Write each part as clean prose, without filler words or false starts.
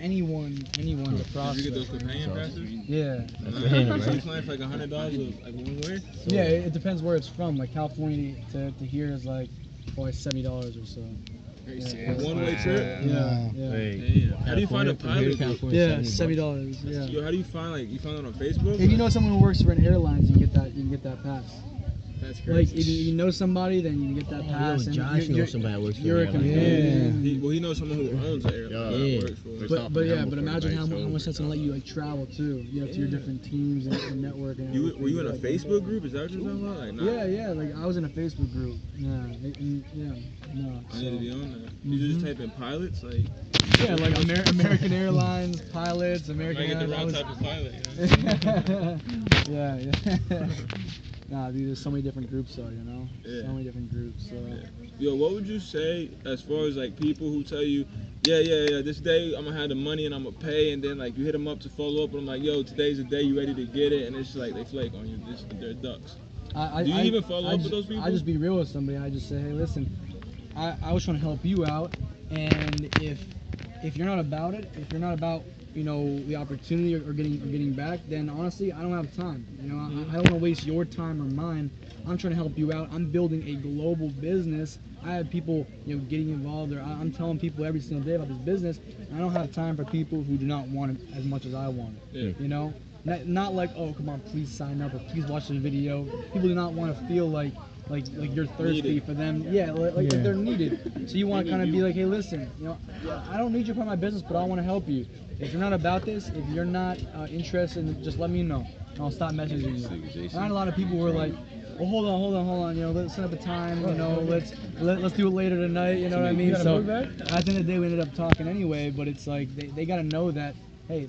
Anyone's a prospect. Did you get those companion passes? Yeah. So you flying for like $100 like one way? Yeah, it depends where it's from. Like California to here is like probably $70 or so. Yeah. One way trip? Yeah. Damn. How do you find a pilot? Yeah, $70. Yeah. Yo, how do you find you find it on Facebook? If you know someone who works for an airline, you can get that pass. That's crazy. Like if you know somebody, then you can get that pass. And Josh knows somebody that works for you're an airline. He knows someone who owns an airline. But imagine how much that's gonna let you like travel too. You know, to your different teams and network. And were you in a Facebook group? Is that what you're talking about? Like, nah. Yeah. Like I was in a Facebook group. No. I need to be on that. You just type in pilots, like. Yeah, like American Airlines pilots, American Airlines. I get the wrong type of pilot. You know? Yeah. Nah, dude, there's so many different groups though, you know? Yeah. So many different groups, so. Yeah. Yo, what would you say as far as like people who tell you, yeah, this day I'm gonna have the money and I'm gonna pay, and then like you hit them up to follow up and I'm like, yo, today's the day, you ready to get it, and it's like they flake on you, they're ducks. Do you even follow up with those people? I just be real with somebody. I just say, hey, listen, I was trying to help you out, and if you're not about it, if you're not about the opportunity or getting back, then honestly, I don't have time. I don't want to waste your time or mine. I'm trying to help you out. I'm building a global business. I have people, getting involved, or I'm telling people every single day about this business. And I don't have time for people who do not want it as much as I want it. Yeah. Not like, oh, come on, please sign up or please watch this video. People do not want to feel like you're thirsty needed. for them. Yeah, like they're needed. So you want to kind of be like, hey, listen, I don't need you for my business, but I want to help you. If you're not about this, if you're not interested, just let me know. And I'll stop messaging you. Not a lot of people who are like, well, hold on. Let's set up a time. Let's do it later tonight. You know what I mean? So at the end of the day, we ended up talking anyway. But it's like they got to know that. Hey,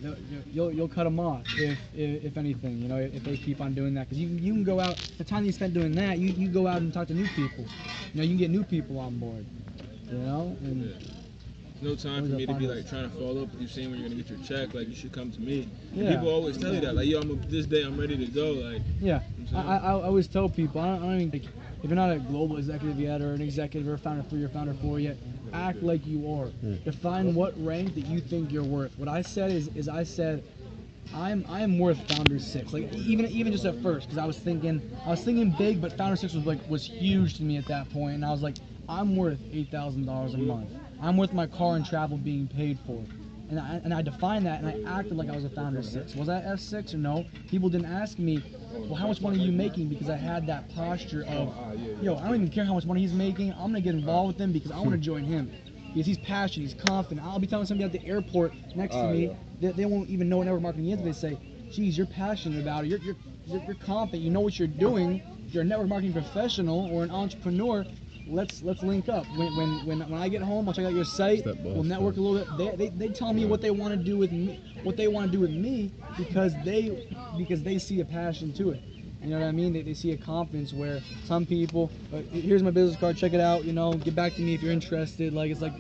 you'll cut them off if anything, if they keep on doing that. Because you can go out, the time you spent doing that, you go out and talk to new people. You can get new people on board, And no time for me to be like trying to follow up with you, saying when you're gonna get your check. Like, you should come to me. Yeah. People always tell you that, like, yo, this day I'm ready to go. Like, yeah, I always tell people, I don't even think, if you're not a global executive yet, or an executive, or a founder 3 or founder 4 yet, act like you are. Define what rank that you think you're worth. What I said is I said I'm worth founder 6. Like even just at first, because I was thinking big, but founder 6 was huge to me at that point, and I was like, I'm worth $8,000 a month. I'm worth my car and travel being paid for. And I defined that, and I acted like I was a founder 6. Was I F6 or no? People didn't ask me, well, how much money are you making? Because I had that posture of, yo, I don't even care how much money he's making. I'm gonna get involved with him because I want to join him. Because he's passionate, he's confident. I'll be telling somebody at the airport next to me that they won't even know what network marketing is. They say, geez, you're passionate about it. You're confident. You know what you're doing. You're a network marketing professional or an entrepreneur. Let's link up. When I get home, I'll check out your site. We'll network a little bit. They tell me what they want to do with me, because they see a passion to it. You know what I mean? They see a confidence where some people, here's my business card, check it out. Get back to me if you're interested. Like, it's like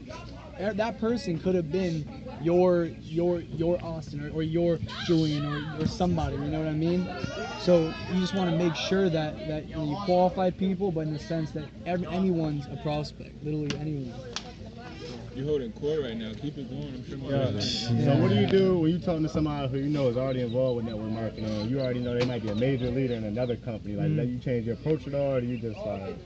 that person could have been your Austin or your Julian or somebody. You know what I mean? So you just want to make sure that you qualify people, but in the sense that anyone's a prospect, literally anyone. You're holding court right now. Keep it going. I'm sure. So what do you do when you're talking to somebody who is already involved with network marketing, and you already know they might be a major leader in another company? Like, do you change your approach at all, or do you just like?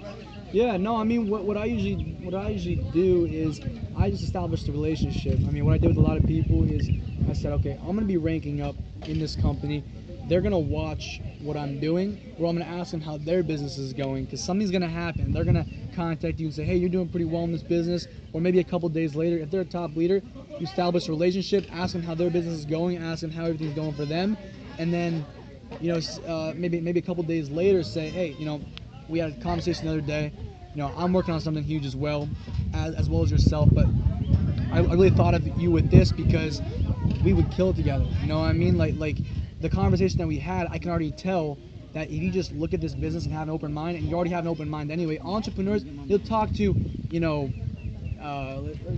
Yeah, no. I mean, what I usually do is I just establish the relationship. I mean, what I did with a lot of people is I said, okay, I'm gonna be ranking up in this company. They're gonna watch what I'm doing, or I'm gonna ask them how their business is going, because something's gonna happen. They're gonna contact you and say, hey, you're doing pretty well in this business, or maybe a couple days later, if they're a top leader, you establish a relationship, ask them how their business is going, ask them how everything's going for them, and then, maybe a couple days later, say, hey, we had a conversation the other day, I'm working on something huge as well as yourself, but I really thought of you with this because we would kill it together. You know what I mean? Like the conversation that we had, I can already tell that if you just look at this business and have an open mind, and you already have an open mind anyway, entrepreneurs, you'll talk to,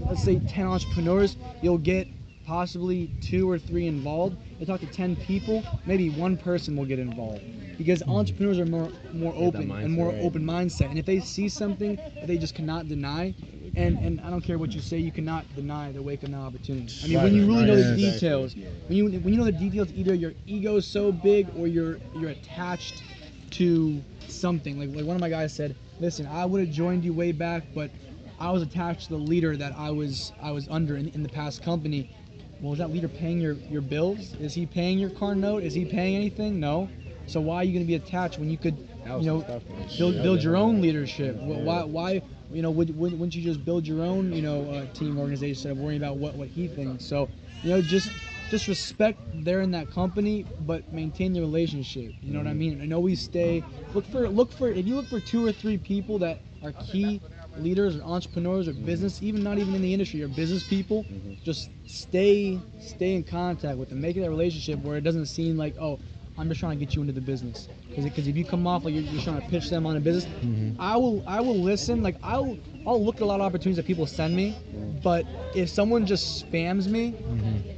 let's say 10 entrepreneurs, you'll get possibly 2 or 3 involved. You'll talk to 10 people, maybe 1 person will get involved. Because entrepreneurs are more open and more open mindset. And if they see something that they just cannot deny, And I don't care what you say, you cannot deny the wake of no opportunity. I mean, Right, when you really know the right, details, when you know the details, either your ego is so big or you're attached to something. Like one of my guys said, listen, I would have joined you way back, but I was attached to the leader that I was under in the past company. Well, is that leader paying your bills? Is he paying your car note? Is he paying anything? No. So why are you going to be attached when you could, build your own leadership? Why wouldn't you just build your own, team organization instead of worrying about what he thinks? So, just respect there in that company, but maintain the relationship. You know what I mean? And always stay. Look for. If you look for 2 or 3 people that are key leaders or entrepreneurs or business, not even in the industry, or business people, just stay in contact with them. Make it a relationship where it doesn't seem like, oh, I'm just trying to get you into the business. Because if you come off like you're trying to pitch them on a business, I will listen. Like I'll look at a lot of opportunities that people send me, but if someone just spams me,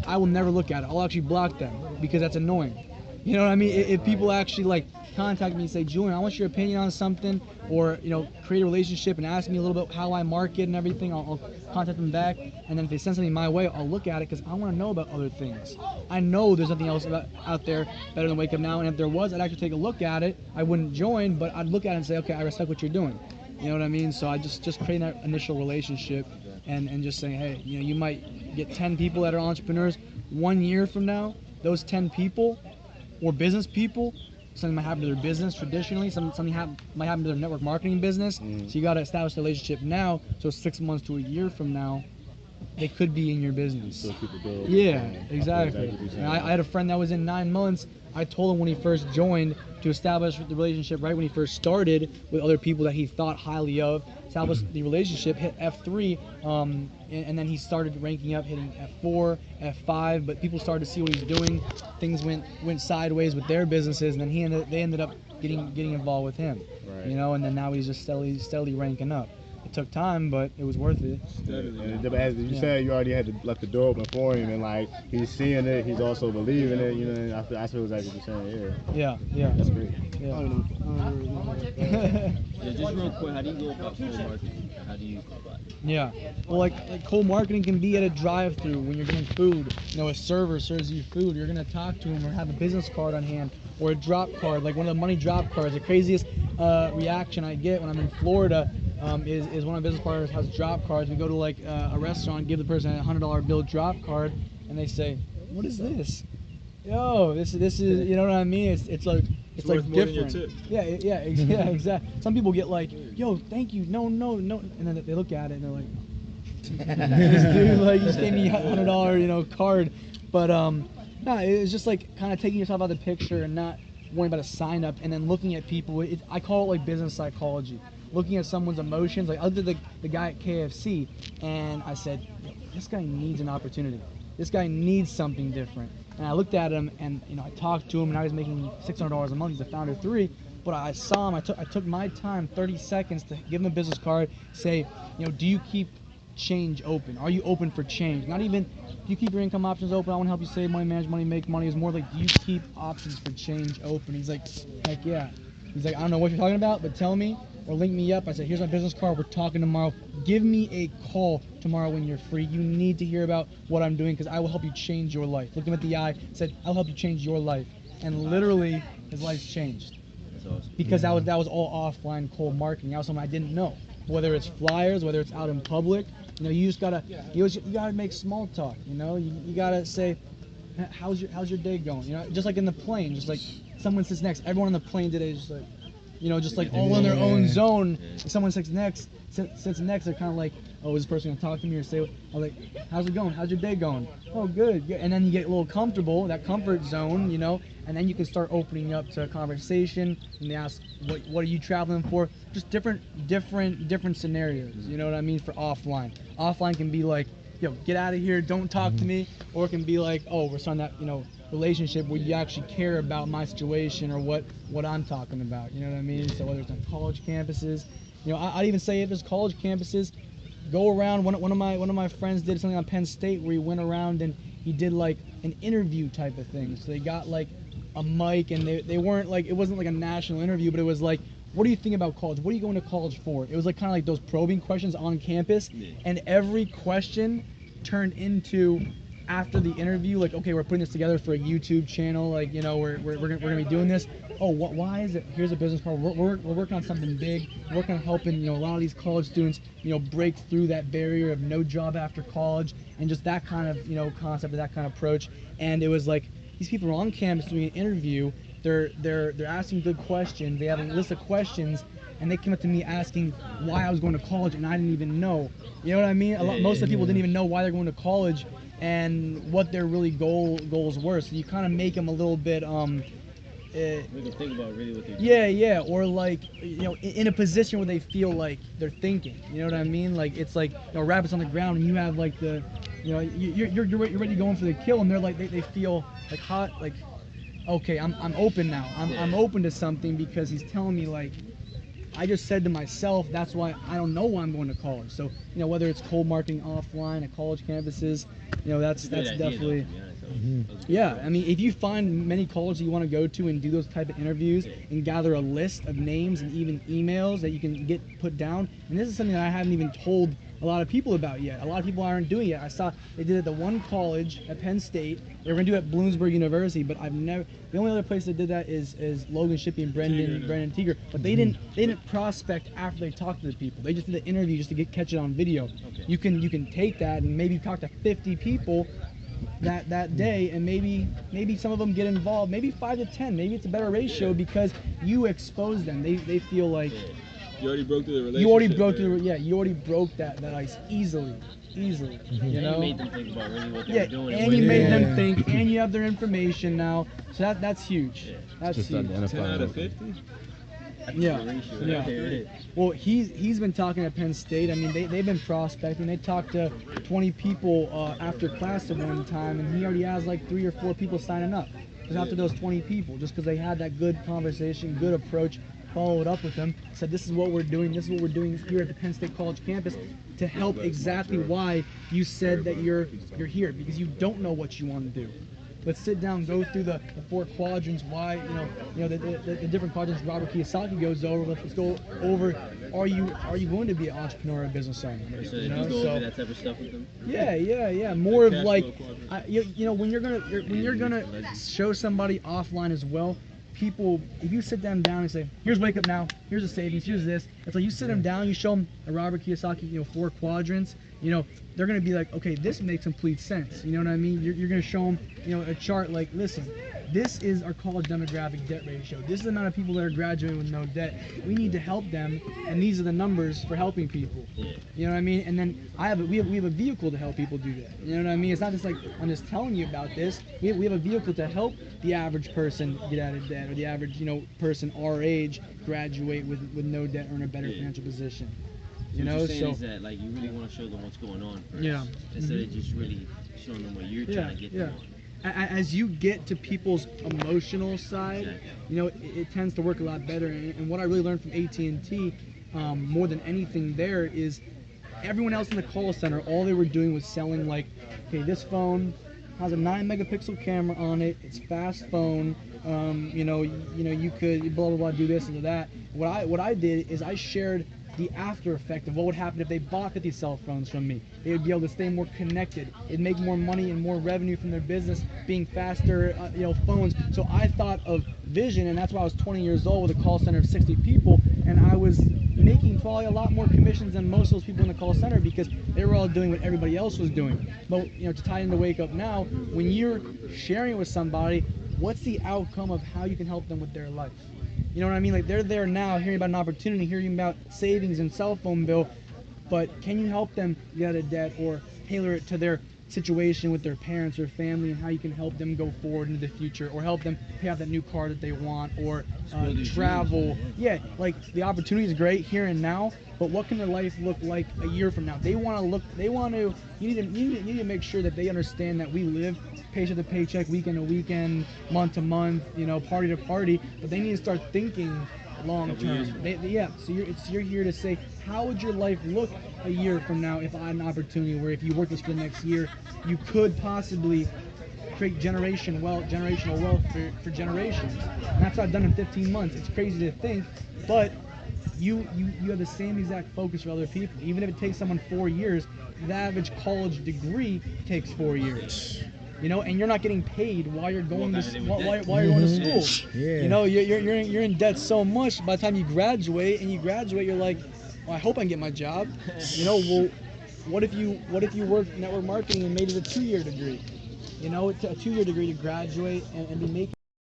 I will never look at it. I'll actually block them because that's annoying. You know what I mean? If people actually like contact me and say, Julian, I want your opinion on something, or create a relationship and ask me a little bit how I market and everything, I'll contact them back. And then if they send something my way, I'll look at it because I want to know about other things. I know there's nothing else out there better than Wake Up Now, and if there was, I'd actually take a look at it. I wouldn't join, but I'd look at it and say, okay, I respect what you're doing. You know what I mean? So I just create that initial relationship and just saying, hey, you might get 10 people that are entrepreneurs. 1 year from now, those 10 people or business people, something might happen to their business traditionally, something might happen to their network marketing business. So you got to establish a relationship now, so 6 months to a year from now, they could be in your business. Yeah, exactly. And I had a friend that was in 9 months. I told him when he first joined to establish the relationship right when he first started with other people that he thought highly of. Establish the relationship, hit F3, and then he started ranking up, hitting F4, F5. But people started to see what he's doing. Things went sideways with their businesses, and then they ended up getting involved with him. Right. And then now he's just steadily ranking up. It took time, but it was worth it. And as you said, you already had left the door open for him, and like he's seeing it, he's also believing it. And I feel exactly what you're saying. Yeah. That's great. Yeah. Just real quick, how do you go about cold marketing? How do you go about it? Yeah. Well, like cold marketing can be at a drive-through when you're getting food. A server serves you food. You're gonna talk to him or have a business card on hand or a drop card, like one of the money drop cards. The craziest reaction I get when I'm in Florida. Is one of my business partners has drop cards. We go to like a restaurant, give the person a $100 bill drop card, and they say, "What is this?" Yo, this is you know what I mean? It's like different. Yeah, exactly. Some people get like, "Yo, thank you." No, and then they look at it and they're like, "This dude like just gave me a $100 card." But no, it's just like kind of taking yourself out of the picture and not worrying about a sign up, and then looking at people. I call it like business psychology. Looking at someone's emotions, like I looked at the guy at KFC, and I said, this guy needs an opportunity. This guy needs something different. And I looked at him, and I talked to him, and now he's making $600 a month. He's a founder 3. But I saw him. I took my time, 30 seconds, to give him a business card. Say, do you keep change open? Are you open for change? Not even, do you keep your income options open? I want to help you save money, manage money, make money. It's more like, do you keep options for change open? He's like, heck yeah. He's like, I don't know what you're talking about, but tell me. Or link me up. I said, here's my business card. We're talking tomorrow. Give me a call tomorrow when you're free. You need to hear about what I'm doing because I will help you change your life. Looked him at the eye, said, I'll help you change your life. And literally, his life's changed. That's awesome. Because that was all offline cold marketing. That was something I didn't know. Whether it's flyers, whether it's out in public, you just gotta make small talk. You gotta say, how's your day going? Just like in the plane, just like someone sits next. Everyone on the plane today is just like, just like all in their own zone. If someone sits next, they're kind of like, oh, is this person gonna talk to me or say? I'm like, how's it going? How's your day going? Oh, good. And then you get a little comfortable, that comfort zone, and then you can start opening up to a conversation. And they ask, what are you traveling for? Just different scenarios. You know what I mean? For offline. Offline can be like, get out of here, don't talk to me, or it can be like, oh, we're starting that, relationship where you actually care about my situation or what I'm talking about. You know what I mean? So whether it's on college campuses, I'd even say if it's college campuses, go around. One of my friends did something on Penn State where he went around and he did like an interview type of thing. So they got like a mic and they weren't like, it wasn't like a national interview, but it was like what do you think about college? What are you going to college for? It was like kind of like those probing questions on campus, and every question turned into, after the interview, like, okay, we're putting this together for a YouTube channel, like, you know, we're gonna be doing this. Oh, why is it? Here's a business card. We're working on something big. We're working on helping, you know, a lot of these college students, you know, break through that barrier of no job after college, and just that kind of, you know, concept, that kind of approach. And it was like, these people are on campus doing an interview. They're asking good questions. They have a list of questions, and they came up to me asking why I was going to college, and I didn't even know. You know what I mean? Most of the people didn't even know why they're going to college and what their really goals were. So you kind of make them a little bit We can think about really what they're doing. yeah, or like, you know, in a position where they feel like they're thinking. You know what I mean? Like, it's like, you know, rabbits on the ground, and you have like the, you know, you're ready going for the kill, and they're like, they feel like hot, like, okay, I'm open now. I'm open to something, because he's telling me, like, I just said to myself, that's why I don't know why I'm going to college. So, you know, whether it's cold marketing offline at college campuses, you know, that's definitely. Yeah, I mean, if you find many colleges you want to go to and do those type of interviews and gather a list of names and even emails that you can get put down, and this is something that I haven't even told a lot of people about yet. A lot of people aren't doing it yet. I saw they did it at the one college at Penn State. They were going to do it at Bloomsburg University, but I've never. The only other place that did that is Logan Shippey and Brendan Teeger. But they didn't prospect after they talked to the people. They just did the interview just to catch it on video. Okay. You can take that and maybe talk to 50 people that day, and maybe some of them get involved, maybe 5 to 10, maybe it's a better ratio, because you expose them. They feel like you already broke through the relationship. You already broke that ice easily. You know, You made them think about really what they were doing. And you made them think, and you have their information now, so that's huge. That's Just huge. 10 out of 50. Yeah. Well, he's been talking at Penn State. I mean, they've been prospecting. They talked to 20 people after class at one time, and he already has like 3 or 4 people signing up. Just after those 20 people, just because they had that good conversation, good approach, followed up with them, said, this is what we're doing. This is what we're doing here at the Penn State College campus to help exactly why you said that you're here, because you don't know what you want to do. Let's sit down, go through the 4 quadrants. Why, you know the different quadrants Robert Kiyosaki goes over. Let's go over. Are you going to be an entrepreneur or business owner? So You you know, go so over that type of stuff with them. yeah. More of Cash like, flow quadrant. you know, when you're gonna show somebody offline as well. People, if you sit them down and say, here's Wake Up Now, here's a savings, here's this, it's like you sit them down, you show them a Robert Kiyosaki, you know, 4 quadrants, you know, they're going to be like, okay, this makes complete sense. You know what I mean? You're going to show them, you know, a chart like, listen, this is our college demographic debt ratio. This is the amount of people that are graduating with no debt. We need to help them, and these are the numbers for helping people. You know what I mean? And then we have a vehicle to help people do that. You know what I mean? It's not just like I'm just telling you about this. We have a vehicle to help the average person get out of debt, or the average, you know, person our age graduate with no debt or in a better financial position. You know, what you're saying so is that, like, you really want to show them what's going on first, Yeah. instead of just really showing them what you're trying to get them on. As you get to people's emotional side, Exactly. you know, it tends to work a lot better. And what I really learned from AT&T, more than anything there, is everyone else in the call center, all they were doing was selling, like, okay, this phone has a 9 megapixel camera on it, it's fast phone, you know, you could blah blah blah do this and do that. What I did is I shared the after effect of what would happen if they bought 50 cell phones from me. They would be able to stay more connected. It'd make more money and more revenue from their business being faster, you know, phones. So I thought of vision, and that's why I was 20 years old with a call center of 60 people, and I was making probably a lot more commissions than most of those people in the call center, because they were all doing what everybody else was doing. But, you know, to tie into Wake Up Now, when you're sharing it with somebody, what's the outcome of how you can help them with their life? You know what I mean? Like, they're there now hearing about an opportunity, hearing about savings and cell phone bill, but can you help them get out of debt, or tailor it to their situation with their parents or family, and how you can help them go forward into the future, or help them pay off that new car that they want, or travel. Yeah, like, the opportunity is great here and now, but what can their life look like a year from now? You need to make sure that they understand that we live paycheck to paycheck, weekend to weekend, month to month, you know, party to party, but they need to start thinking long term. So you're here to say, how would your life look a year from now if I had an opportunity where, if you work this for the next year, you could possibly create generational wealth for generations. And that's what I've done in 15 months. It's crazy to think, but you have the same exact focus for other people. Even if it takes someone 4 years, the average college degree takes 4 years. You know, and you're not getting paid while you're going to while you're going to school. Yeah. You know, you're in debt so much. By the time you graduate, you're like, well, I hope I can get my job. You know, well, what if you worked network marketing and made it a 2-year degree? You know, it's a 2-year degree to graduate and be making